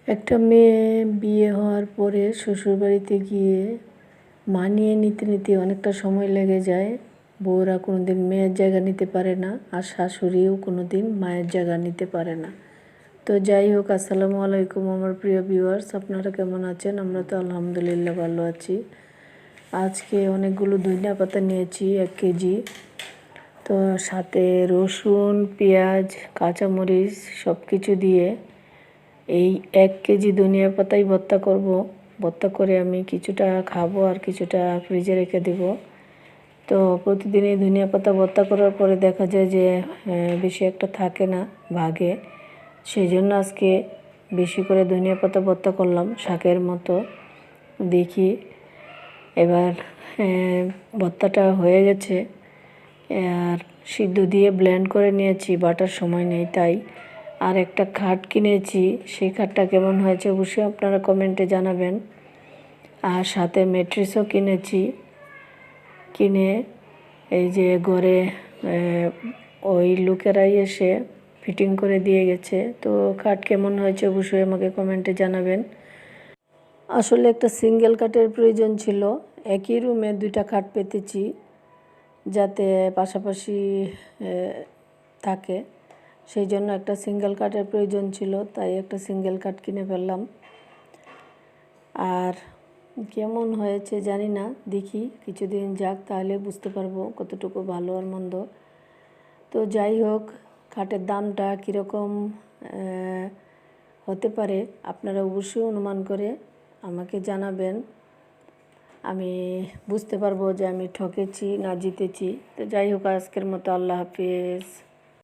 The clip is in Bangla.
একটা মেয়ে বিয়ে হওয়ার পরে শ্বশুরবাড়িতে গিয়ে মানিয়ে নিতে নিতে অনেকটা সময় লেগে যায়। বউরা কোনো দিন মেয়ের জায়গা নিতে পারে না, আর শাশুড়িও কোনো দিন মায়ের জায়গা নিতে পারে না। তো যাই হোক, আসসালামু আলাইকুম আমার প্রিয় ভিউয়ার্স, আপনারা কেমন আছেন? আমরা তো আলহামদুলিল্লাহ ভালো আছি। আজকে অনেকগুলো ধনিয়া পাতা নিয়েছি, 1 কেজি। তো সাথে রসুন, পেঁয়াজ, কাঁচামরিচ সব কিছু দিয়ে এই 1 কেজি ধনিয়া পাতাই ভর্তা করব। ভর্তা করে আমি কিছুটা খাবো আর কিছুটা ফ্রিজে রেখে দেব। তো প্রতিদিনই ধনিয়া পাতা ভর্তা করার পরে দেখা যায় যে বেশি একটা থাকে না ভাগে। সেই জন্য আজকে বেশি করে ধনিয়া পাতা ভর্তা করলাম, শাকের মতো। দেখি এবার ভর্তাটা হয়ে গেছে, আর সিদ্ধ দিয়ে ব্লেন্ড করে নিয়েছি, বাটার সময় নেই তাই। আর একটা খাট কিনেছি, সেই খাটটা কেমন হয়েছে অবশ্যই আপনারা কমেন্টে জানাবেন। আর সাথে ম্যাট্রেসও কিনেছি, কিনে এই যে ঘরে ওই লোকেরাই এসে ফিটিং করে দিয়ে গেছে। তো খাট কেমন হয়েছে অবশ্যই আমাকে কমেন্টে জানাবেন। আসলে একটা সিঙ্গেল খাটের প্রয়োজন ছিল, একই রুমে 2টা খাট পেতেছি যাতে পাশাপাশি থাকে। সেই জন্য একটা সিঙ্গেল কাঠের প্রয়োজন ছিল, তাই একটা সিঙ্গেল কাঠ কিনে ফেললাম। আর কেমন হয়েছে জানি না, দেখি কিছুদিন যাক তাহলে বুঝতে পারবো কতটুকু ভালো আর মন্দ। তো যাই হোক, খাটের দামটা কীরকম হতে পারে আপনারা অবশ্যই অনুমান করে আমাকে জানাবেন, আমি বুঝতে পারবো যে আমি ঠকেছি না জিতেছি। তো যাই হোক, আজকের মতো আল্লাহ হাফেজ।